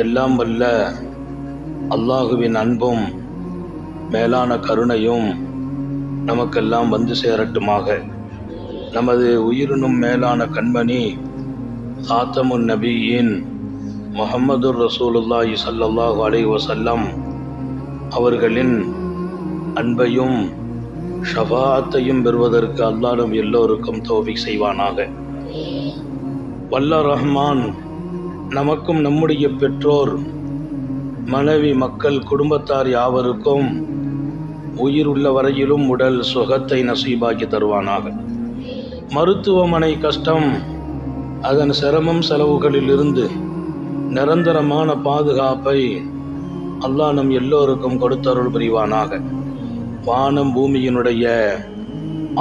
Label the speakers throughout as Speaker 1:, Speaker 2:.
Speaker 1: எல்லாம் வல்ல அல்லாஹுவின் அன்பும் மேலான கருணையும் நமக்கெல்லாம் வந்து சேரட்டுமாக. நமது உயிரினும் மேலான கண்மணி காத்தமுன் நபியின் முஹம்மதுர் ரசூலுல்லாஹி ஸல்லல்லாஹு அலைஹி வஸல்லம் அவர்களின் அன்பையும் ஷஃபாஅத்தையும் பெறுவதற்கு அல்லாஹ் நம் எல்லோருக்கும் தௌஃபீக் செய்வானாக. வல்ல ரஹ்மான் நமக்கும் நம்முடைய பெற்றோர், மனைவி, மக்கள், குடும்பத்தார் யாவருக்கும் உயிர் உள்ள வரையிலும் உடல் சுகத்தை நசீபாக்கி தருவானாக. மருத்துவமனை கஷ்டம், அதன் சிரமம் செலவுகளிலிருந்து நிரந்தரமான பாதுகாப்பை அல்லாஹ் நம் எல்லோருக்கும் கொடுத்தருள் புரிவானாக. வானம் பூமியினுடைய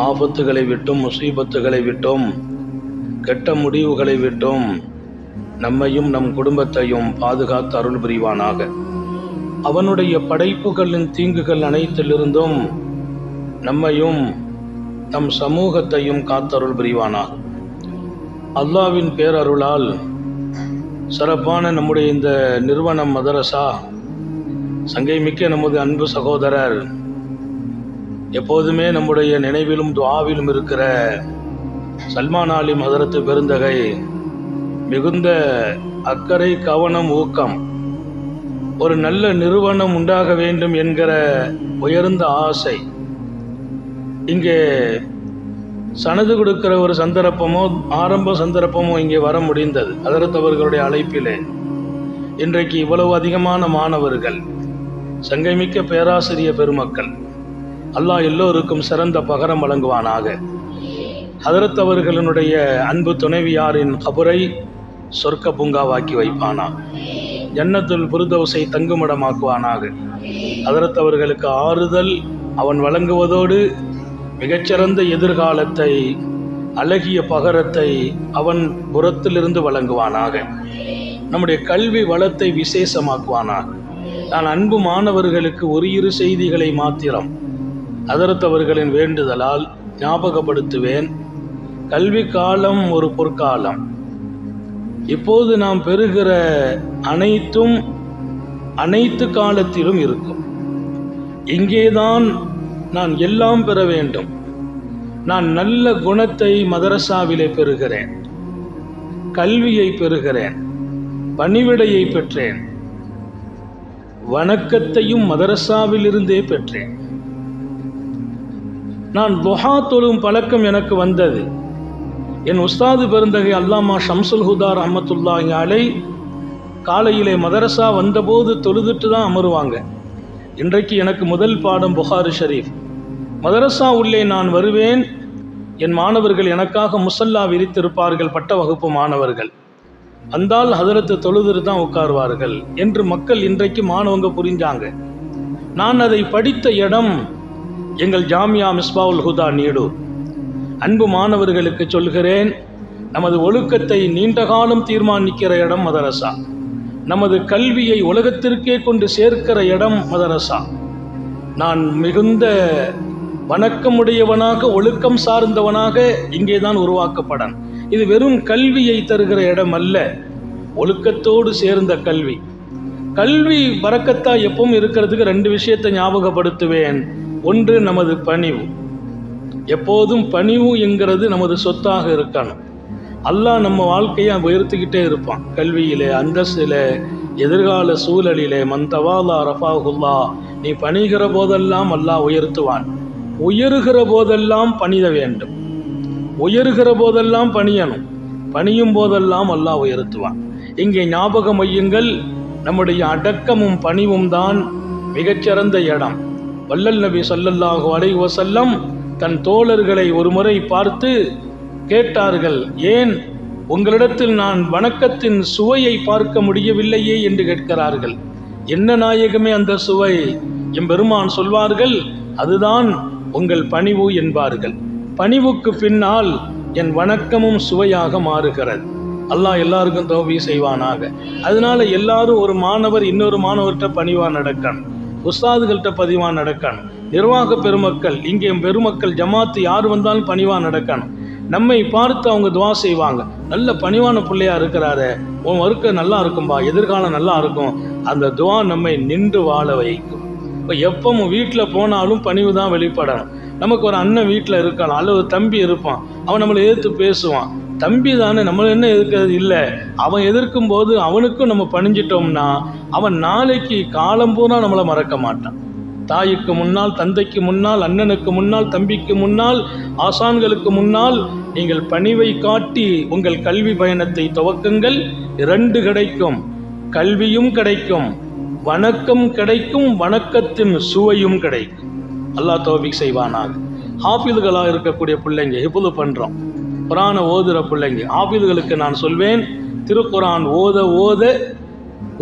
Speaker 1: ஆபத்துகளை விட்டும், முசீபத்துகளை விட்டும், கெட்ட முடிவுகளை விட்டும் நம்மையும் நம் குடும்பத்தையும் பாதுகாத்து அருள் புரிவானாக. அவனுடைய படைப்புகளின் தீங்குகள் அனைத்திலிருந்தும் நம்மையும் நம் சமூகத்தையும் காத்தருள் புரிவானாக. அல்லாஹ்வின் பேரருளால் சிறப்பான நம்முடைய இந்த நிறுவனம் மதரசா சங்கைமிக்க நமது அன்பு சகோதரர், எப்போதுமே நம்முடைய நினைவிலும் துஆவிலும் இருக்கிற சல்மான் ஆலிம் ஹதரத் பெருந்தகை மிகுந்த அக்கறை, கவனம், ஊக்கம், ஒரு நல்ல நிறுவனம் உண்டாக வேண்டும் என்கிற உயர்ந்த ஆசை, இங்கே சனது கொடுக்கிற ஒரு சந்தர்ப்பமோ ஆரம்ப சந்தர்ப்பமோ இங்கே வர முடிந்தது. ஹதரத் அவர்களுடைய அழைப்பிலே இன்றைக்கு இவ்வளவு அதிகமான மாணவர்கள், சங்கைமிக்க பேராசிரிய பெருமக்கள், அல்லாஹ் எல்லோருக்கும் சிறந்த பகரம் வழங்குவானாக. ஹதரத் அவர்களினுடைய அன்பு துணைவியாரின் கபரை சொர்க்க பூங்காவாக்கி வைப்பானா, ஜன்னத்துல் ஃபிர்தௌஸை தங்குமிடமாக்குவானாக. ஹதரத் அவர்களுக்கு ஆறுதல் அவன் வழங்குவதோடு மிகச்சிறந்த எதிர்காலத்தை, அழகிய பகரத்தை அவன் புறத்திலிருந்து வழங்குவானாக. நம்முடைய கல்வி வளத்தை விசேஷமாக்குவானாக. நான் அன்பு மாணவர்களுக்கு ஒரு இரு செய்திகளை மாத்திரம் ஹதரத் அவர்களின் வேண்டுதலால் ஞாபகப்படுத்துவேன். கல்வி காலம் ஒரு பொற்காலம். இப்போது நாம் பெறுகிற அனைத்தும் அனைத்து காலத்திலும் இருக்கும். இங்கேதான் நான் எல்லாம் பெற வேண்டும். நான் நல்ல குணத்தை மதரசாவிலே பெறுகிறேன், கல்வியை பெறுகிறேன், பணிவிடையை பெற்றேன், வணக்கத்தையும் மதரசாவிலிருந்தே பெற்றேன். நான் துஹா தொழும் பழக்கம் எனக்கு வந்தது. என் உஸ்தாது பெருந்தகை அல்லாமா ஷம்சுல் ஹுதா ரஹ்மத்துல்லாஹி அலைஹி காலையிலே மதரசா வந்தபோது தொழுதுட்டு தான் அமருவாங்க. இன்றைக்கு எனக்கு முதல் பாடம் புகாரி ஷரீஃப். மதரசா உள்ளே நான் வருவேன், என் மாணவர்கள் எனக்காக முசல்லா விரித்திருப்பார்கள், பட்ட வகுப்பு மாணவர்கள். வந்தால் ஹதரத்து தொழுதுட்டு தான் உட்காருவார்கள் என்று மக்கள் இன்றைக்கு மாணவங்க புரிஞ்சாங்க. நான் அதை படித்த இடம் எங்கள் ஜாமியா மிஸ்பாவுல் ஹுதா நீடூர். அன்பு மாணவர்களுக்கு சொல்கிறேன், நமது ஒழுக்கத்தை நீண்ட காலம் தீர்மானிக்கிற இடம் மதரசா. நமது கல்வியை உலகத்திற்கே கொண்டு சேர்க்கிற இடம் மதரசா. நான் மிகுந்த வணக்கமுடையவனாக, ஒழுக்கம் சார்ந்தவனாக இங்கே தான் உருவாக்கப்படன். இது வெறும் கல்வியை தருகிற இடம் அல்ல, ஒழுக்கத்தோடு சேர்ந்த கல்வி. கல்வி பரக்கத்தா எப்பவும் இருக்கிறதுக்கு ரெண்டு விஷயத்தை ஞாபகப்படுத்துவேன். ஒன்று, நமது பணிவு. எப்போதும் பணிவு என்கிறது நமது சொத்தாக இருக்கணும். அல்லாஹ் நம்ம வாழ்க்கையை உயர்த்திக்கிட்டே இருப்பான். கல்வியிலே, அந்தஸ்திலே, எதிர்கால சூழலிலே. மந்தவாலா ரஃபாஹுல்லா, நீ பணிகிற போதெல்லாம் அல்லாஹ் உயர்த்துவான். உயர்கிற போதெல்லாம் பணிய வேண்டும், உயர்கிற போதெல்லாம் பணியணும், பணியும் போதெல்லாம் அல்லாஹ் உயர்த்துவான். இங்கே ஞாபகம் வையுங்கள், நம்முடைய அடக்கமும் பணிவும் தான் மிகச்சிறந்த இடம். வல்லல் நபி ஸல்லல்லாஹு அலைஹி வஸல்லம் தன் தோழர்களை ஒரு முறை பார்த்து கேட்டார்கள், ஏன் உங்களிடத்தில் நான் வணக்கத்தின் சுவையை பார்க்க முடியவில்லையே என்று கேட்கிறார்கள். என்ன நாயகமே அந்த சுவை? எம்பெருமான் சொல்வார்கள், அதுதான் உங்கள் பணிவு என்பார்கள். பணிவுக்கு பின்னால் என் வணக்கமும் சுவையாக மாறுகிறது. அல்லாஹ் எல்லாருக்கும் தௌஃபீக் செய்வானாக. அதனால எல்லாரும், ஒரு மாணவர் இன்னொரு மாணவர்கிட்ட பணிவாக நடக்கணும், உஸ்தாதுகள்கிட்ட பதிவாக நடக்கணும், நிர்வாக பெருமக்கள், இங்கே பெருமக்கள், ஜமாத்து யார் வந்தாலும் பணிவாக நடக்கணும். நம்மை பார்த்து அவங்க துவா செய்வாங்க, நல்ல பணிவான பிள்ளையா இருக்கிறாரு, உன் ஒர்க்கு நல்லா இருக்கும்பா, எதிர்காலம் நல்லா இருக்கும். அந்த துவா நம்மை நின்று வாழ வைக்கும். இப்போ எப்பவும் வீட்டில் போனாலும் பணிவு தான் வெளிப்படணும். நமக்கு ஒரு அண்ணன் வீட்டில் இருக்கலாம், அல்லது ஒரு தம்பி இருப்பான், அவன் நம்மளை எதிர்த்து பேசுவான். தம்பி தானே, நம்மளை என்ன எதிர்க்கிறது இல்லை. அவன் எதிர்க்கும் போது அவனுக்கும் நம்ம பணிஞ்சிட்டோம்னா அவன் நாளைக்கு காலம் பூரா நம்மளை மறக்க மாட்டான். தாய்க்கு முன்னால், தந்தைக்கு முன்னால், அண்ணனுக்கு முன்னால், தம்பிக்கு முன்னால், ஆசான்களுக்கு முன்னால் நீங்கள் பணிவை காட்டி உங்கள் கல்வி பயணத்தை துவக்குங்கள். 2 கிடைக்கும், கல்வியும் கிடைக்கும், வணக்கம் கிடைக்கும், வணக்கத்தின் சுவையும் கிடைக்கும். அல்லாஹ் தௌஃபீக் செய்வானாக. ஹாஃபிதுகளாக இருக்கக்கூடிய பிள்ளைங்க ஹிஃபுது பண்ணுறோம், குரானை ஓதுகிற பிள்ளைங்க, ஹாஃபிதுகளுக்கு நான் சொல்வேன், திருக்குரான்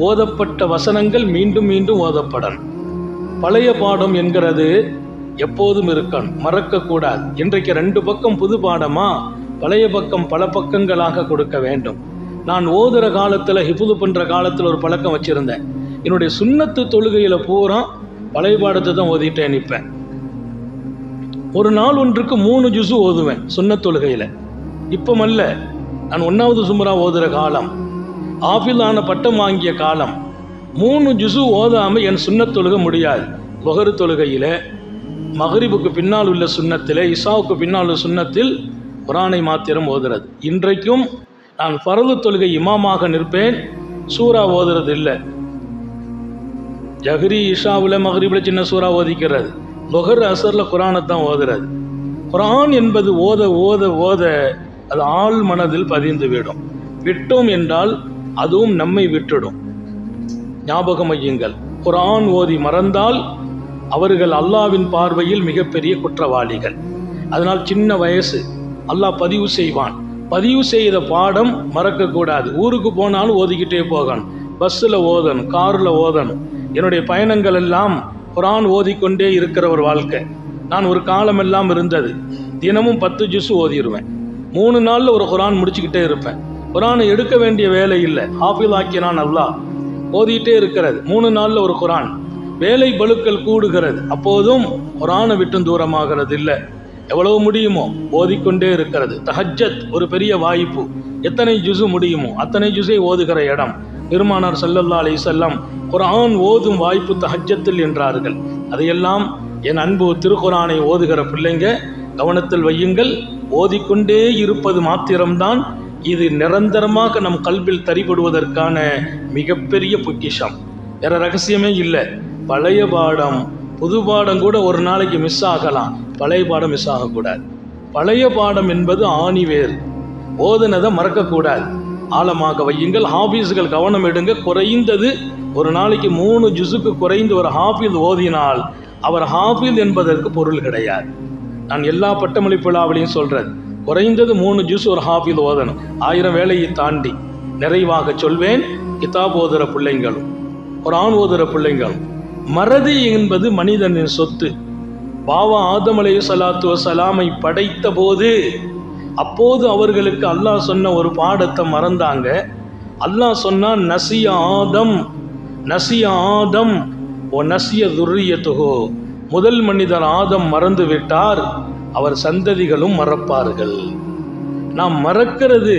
Speaker 1: ஓதப்பட்ட வசனங்கள் மீண்டும் மீண்டும் ஓதப்படணும். பழைய பாடம் என்கிறது எப்போதும் இருக்கணும், மறக்கக்கூடாது. இன்றைக்கு 2 பக்கம் புது பாடமா, பழைய பக்கம் பல பக்கங்களாக கொடுக்க வேண்டும். நான் ஓதுகிற காலத்தில், ஹிஃபுது பண்ணுற காலத்தில் ஒரு பழக்கம் வச்சுருந்தேன். என்னுடைய சுன்னத்து தொழுகையில் பூரா பழைய பாடத்தை தான் ஓதிட்டே நிற்பேன். ஒரு நாள் ஒன்றுக்கு 3 ஜுசு ஓதுவேன் சுன்னத் தொழுகையில். இப்பமல்ல, நான் 1வது சுமரா ஓதுகிற காலம், ஆஃபிலான பட்டம் வாங்கிய காலம். 3 ஜுசு ஓதாமல் என் சுன்னத் தொழுக முடியாது. வஹர் தொழுகையில், மகரிபுக்கு பின்னால் உள்ள சுன்னத்தில், இசாவுக்கு பின்னால் உள்ள சுன்னத்தில் குரானை மாத்திரம் ஓதுறது. இன்றைக்கும் நான் ஃபர்து தொழுகை இமாமாக நிற்பேன், சூரா ஓதுறது இல்லை. ஜஹ்ரி இஷாவில் மகரிபில் சின்ன சூறா ஓதிக்கிறது, வஹர் அசரில் குரானை தான் ஓதுறது. குரான் என்பது ஓத ஓத ஓத அது ஆள் மனதில் பதிந்து விடும். விட்டோம் என்றால் அதுவும் நம்மை விட்டுடும். ஞாபகம் வையுங்கள், குரான் ஓதி மறந்தால் அவர்கள் அல்லாவின் பார்வையில் மிகப்பெரிய குற்றவாளிகள். அதனால் சின்ன வயசு அல்லாஹ் பதிவு செய்வான். பதிவு செய்த பாடம் மறக்கக்கூடாது. ஊருக்கு போனாலும் ஓதிக்கிட்டே போகணும், பஸ்ஸில் ஓதணும், காரில் ஓதணும். என்னுடைய பயணங்கள் எல்லாம் குரான் ஓதிக்கொண்டே இருக்கிற ஒரு வாழ்க்கை. நான் ஒரு காலமெல்லாம் இருந்தது, தினமும் 10 ஜுசு ஓதிடுவேன். 3 நாளில் ஒரு குரான் முடிச்சுக்கிட்டே இருப்பேன். குரானை எடுக்க வேண்டிய வேலை இல்லை, ஹாஃபில் ஆக்கினான் அல்லாஹ். ஓதிக்கிட்டே இருக்கிறது, 3 நாளில் ஒரு குரான். வேலை பளுக்கள் கூடுகிறது, அப்போதும் குரானை விட்டும் தூரமாகிறது இல்லை. எவ்வளவு முடியுமோ ஓதிக்கொண்டே இருக்கிறது. தஹஜ்ஜத் ஒரு பெரிய வாய்ப்பு, எத்தனை ஜுசு முடியுமோ அத்தனை ஜுசை ஓதுகிற இடம். பெருமானார் ஸல்லல்லாஹு அலைஹி வஸல்லம் குரான் ஓதும் வாய்ப்பு தஹஜ்ஜத்தில் என்றார்கள். அதையெல்லாம் என் அன்பு திருக்குரானை ஓதுகிற பிள்ளைங்க கவனத்தில் வையுங்கள். ஓதிக்கொண்டே இருப்பது மாத்திரம்தான் இது நிரந்தரமாக நம் கல்வில் தரிபடுவதற்கான மிகப்பெரிய பொக்கிஷம். வேற ரகசியமே இல்லை. பழைய பாடம் புது பாடம் கூட ஒரு நாளைக்கு மிஸ் ஆகலாம், பழைய பாடம் மிஸ் ஆகக்கூடாது. பழைய பாடம் என்பது ஆணிவேர், ஓதுனதை மறக்கக்கூடாது. ஆழமாக வையுங்கள். ஹாஃபீஸ்கள் கவனம் எடுங்க. குறைந்தது ஒரு நாளைக்கு 3 ஜுசுக்கு குறைந்து ஒரு ஹாஃபிஸ் ஓதினால் அவர் ஹாஃபிஸ் என்பதற்கு பொருள் கிடையாது. நான் எல்லா பட்டமளிப்பு விழாவிலையும் சொல்கிறது, குறைந்தது 3 ஜுஸ் ஒரு ஹாஃபிஸ் ஓதணும். 1000 வேலையை தாண்டி நிறைவாக சொல்வேன். கிதாப் ஓதுகிற பிள்ளைங்களும் குர்ஆன் ஓதுகிற பிள்ளைங்களும், மறதி என்பது மனிதனின் சொத்து. பாவா ஆதம் அலைஹிஸ்ஸலாத்து வஸ்ஸலாமை படைத்த போது அப்போது அவர்களுக்கு அல்லாஹ் சொன்ன ஒரு பாடத்தை மறந்தாங்க. அல்லாஹ் சொன்னான், நசிய ஆதம் ஓ நசிய துர்ரியத்துஹு. முதல் மனிதர் ஆதம் மறந்து விட்டார், அவர் சந்ததிகளும் மறப்பார்கள். நாம் மறக்கிறது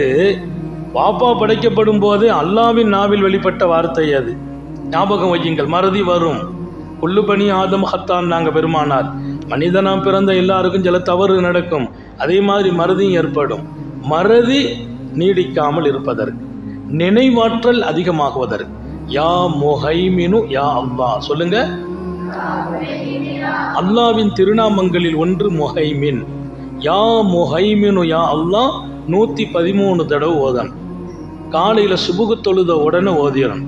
Speaker 1: பாப்பா படைக்கப்படும் போதே அல்லாவின் நாவில் வெளிப்பட்ட வார்த்தை அது. ஞாபகம் வையுங்கள், மறதி வரும். குல்லு பனி ஆதம் ஹத்தான் நாங்கள் பெருமானார். மனிதனாம் பிறந்த எல்லாருக்கும் சில தவறு நடக்கும், அதே மாதிரி மறதியும் ஏற்படும். மறதி நீடிக்காமல் இருப்பதற்கு, நினைவாற்றல் அதிகமாகுவதற்கு. யா முஹைமினு யா அல்லாஹ் சொல்லுங்க. அல்லாவின் திருநாமங்களில் ஒன்று முஹைமின். யா முஹைமினு யா அல்லாஹ் 113 தடவை ஓதணும். காலையில் சுபுகு தொழுத உடனே ஓதிடணும்.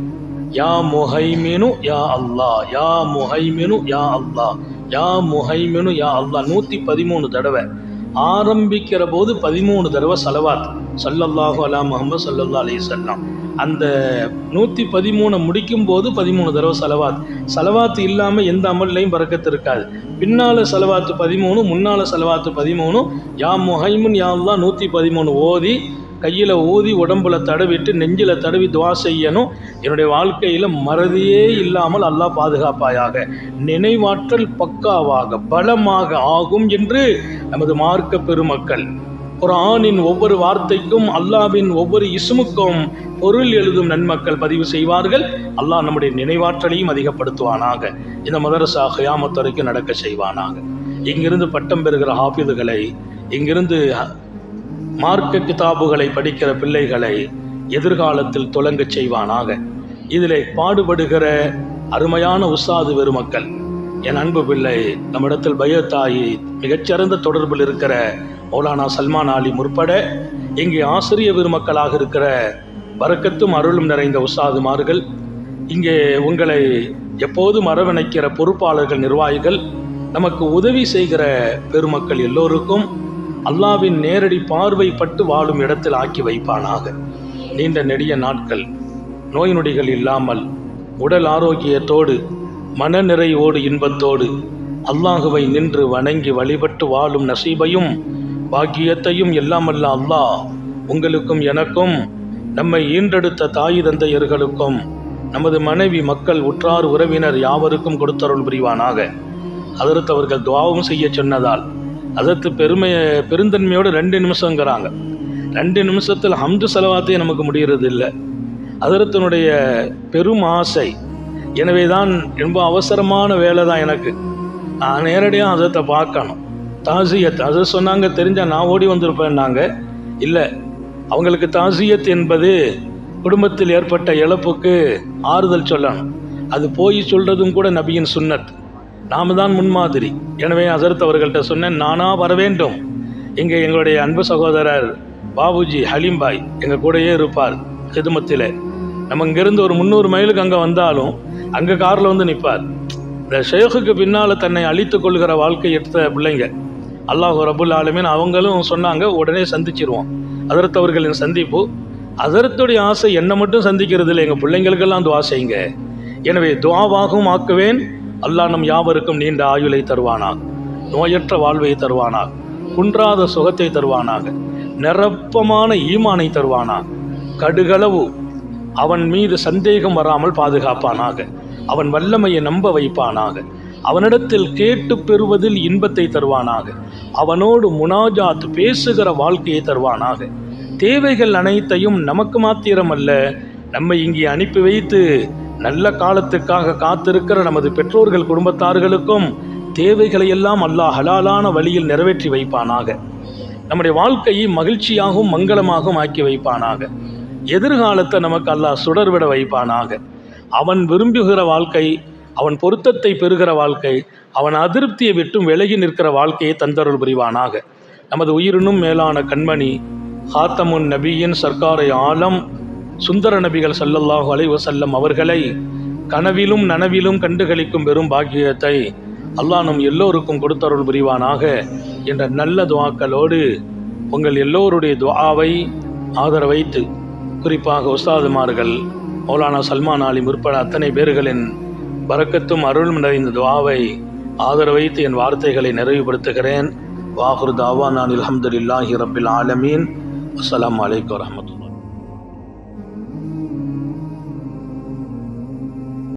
Speaker 1: யா முஹைமினு யா அல்லாஹ், யா முஹைமினு யா அல்லாஹ், யா முஹைமினு யா அல்லாஹ் 113 தடவை. ஆரம்பிக்கிற போது 13 தடவை ஸலவாத் ஸல்லல்லாஹு அலா முஹம்மது ஸல்லல்லாஹு அலைஹி வஸல்லம். அந்த 113 முடிக்கும் போது 13 தடவை ஸலவாத். ஸலவாத் இல்லாமல் எந்த அமல்லையும் பரக்கத்து இருக்காது. பின்னால் ஸலவாத்து 13, முன்னால் ஸலவாத்து 13. யா முஹைமின் யா அல்லாஹ் 113 ஓதி கையில் ஊதி உடம்புல தடவிட்டு நெஞ்சில் தடவி துவா செய்யணும். என்னுடைய வாழ்க்கையில் மறதியே இல்லாமல் அல்லாஹ் பாதுகாப்பாயாக, நினைவாற்றல் பக்காவாக பலமாக ஆகும் என்று நமது மார்க்க பெருமக்கள் குர்ஆனின் ஒவ்வொரு வார்த்தைக்கும் அல்லாஹ்வின் ஒவ்வொரு இஸ்முக்கும் பொருள் எழுதும் நன்மக்கள் பதிவு செய்வார்கள். அல்லாஹ் நம்முடைய நினைவாற்றலையும் அதிகப்படுத்துவானாக. இந்த மதரசா கியாமத் வரைக்கும் நடக்க செய்வானாக. இங்கிருந்து பட்டம் பெறுகிற ஹாஃபிதுகளை, இங்கிருந்து மார்க்க கிதாபுகளை படிக்கிற பிள்ளைகளை எதிர்காலத்தில் துலங்கச் செய்வானாக. இதில் பாடுபடுகிற அருமையான உஸ்தாது பெருமக்கள், என் அன்பு பிள்ளை நம்மிடத்தில் பயத்தாயி மிகச்சிறந்த தொடர்பில் இருக்கிற மௌலானா சல்மான் ஆலிம் உட்பட இங்கே ஆசிரிய பெருமக்களாக இருக்கிற பரக்கத்தும் அருளும் நிறைந்த உஸ்தாதுமார்கள், இங்கே உங்களை எப்போதும் அரவணைக்கிற பொறுப்பாளர்கள், நிர்வாகிகள், நமக்கு உதவி செய்கிற பெருமக்கள் எல்லோருக்கும் அல்லாஹ்வின் நேரடி பார்வைப்பட்டு வாழும் இடத்தில் ஆக்கி வைப்பானாக. நீண்ட நெடிய நாட்கள் நோய் நொடிகள் இல்லாமல் உடல் ஆரோக்கியத்தோடு மன நிறைவோடு இன்பத்தோடு அல்லாஹுவை நின்று வணங்கி வழிபட்டு வாழும் நசீபையும் பாக்கியத்தையும் எல்லாமல்ல அல்லாஹ் உங்களுக்கும் எனக்கும், நம்மை ஈன்றெடுத்த தாய் தந்தையர்களுக்கும், நமது மனைவி மக்கள் உற்றார் உறவினர் யாவருக்கும் கொடுத்தருள் புரிவானாக. ஹதரத் அவர்கள் துஆவும் செய்ய சொன்னதால் அதற்கு பெருந்தன்மையோடு 2 நிமிஷங்கிறாங்க. 2 நிமிஷத்தில் ஹம்து ஸலவாத்தே நமக்கு முடிகிறது இல்லை. ஹதரத்தினுடைய பெரும் ஆசை. எனவே தான் ரொம்ப அவசரமான வேலை தான் எனக்கு. நான் நேரடியாக ஹதரத்தை பார்க்கணும். தாசியத் அது சொன்னாங்க, தெரிஞ்சால் நான் ஓடி வந்திருப்பேன்னாங்க. இல்லை, அவங்களுக்கு தாசியத் என்பது குடும்பத்தில் ஏற்பட்ட இழப்புக்கு ஆறுதல் சொல்லணும். அது போய் சொல்கிறதும் கூட நபியின் சுன்னத். நாம் தான் முன்மாதிரி. எனவே ஹசரத் அவர்கள்ட்ட சொன்னேன், நானாக வர வேண்டும். இங்கே எங்களுடைய அன்பு சகோதரர் பாபுஜி ஹலீம் பாய் எங்கள் கூடயே இருப்பார் ஹிதுமத்தில். நம்ம இங்கேருந்து ஒரு 300 மைலுக்கு அங்கே வந்தாலும் அங்கே காரில் வந்து நிற்பார். இந்த ஷேக்குக்கு பின்னால் தன்னை அழித்து கொள்கிற வாழ்க்கை எடுத்த பிள்ளைங்க அல்லாஹ் ரபுல் ஆலமீன் அவங்களும் சொன்னாங்க, உடனே சந்திச்சிருவோம். ஹதரத் அவர்களின் சந்திப்பு, ஹதரத்துடைய ஆசை என்னை மட்டும் சந்திக்கிறது இல்லை, எங்கள் பிள்ளைங்களுக்கெல்லாம் துவா செய்யுங்க. எனவே துவாவாகவும் ஆக்குவேன். அல்லாஹ் நம் யாவருக்கும் நீண்ட ஆயுளை தருவானாக, நோயற்ற வாழ்வை தருவானாக, குன்றாத சுகத்தை தருவானாக, நிரப்பமான ஈமானை தருவானாக, கடுகளவு அவன் மீது சந்தேகம் வராமல் பாதுகாப்பானாக, அவன் வல்லமையை நம்ப வைப்பானாக, அவனிடத்தில் கேட்டு பெறுவதில் இன்பத்தை தருவானாக, அவனோடு முனாஜாத் பேசுகிற வாழ்க்கையை தருவானாக. தேவைகள் அனைத்தையும் நமக்கு மாத்திரமல்ல, நம்மை இங்கே அனுப்பி வைத்து நல்ல காலத்துக்காக காத்திருக்கிற நமது பெற்றோர்கள் குடும்பத்தார்களுக்கும் தேவைகளை எல்லாம் அல்லாஹ் ஹலாலான வழியில் நிறைவேற்றி வைப்பானாக. நம்முடைய வாழ்க்கையை மகிழ்ச்சியாகவும் மங்களமாகவும் ஆக்கி வைப்பானாக. எதிர்காலத்தை நமக்கு அல்லாஹ் சுடர்விட வைப்பானாக. அவன் விரும்புகிற வாழ்க்கை, அவன் பொருத்தத்தை பெறுகிற வாழ்க்கை, அவன் அதிருப்தியை விட்டும் விலகி நிற்கிற வாழ்க்கையை தந்தருள் புரிவானாக. நமது உயிரினும் மேலான கண்மணி ஹாத்தமுன் நபியின் சர்க்காரை ஆலம் சுந்தர நபிகள் ஸல்லல்லாஹு அலைஹி வஸல்லம் அவர்களை கனவிலும் நனவிலும் கண்டுகளிக்கும் பெரும் பாக்கியத்தை அல்லாஹ் நம் எல்லோருக்கும் கொடுத்தருள் புரிவானாக என்ற நல்ல துஆக்களோடு உங்கள் எல்லோருடைய துஆவை ஆதரவைத்து, குறிப்பாக உஸ்தாதுமார்கள் மௌலானா சல்மான் ஆலிம் உட்பட அத்தனை பேர்களின் பரக்கத்தும் அருளும் நிறைந்த துஆவை ஆதரவைத்து என் வார்த்தைகளை நிறைவுபடுத்துகிறேன். வாஹிரு தாவானா அல்ஹம்துலில்லாஹி ரப்பில் ஆலமீன். அஸ்ஸலாமு அலைக்கும் வரஹ்மத்துல்லாஹி.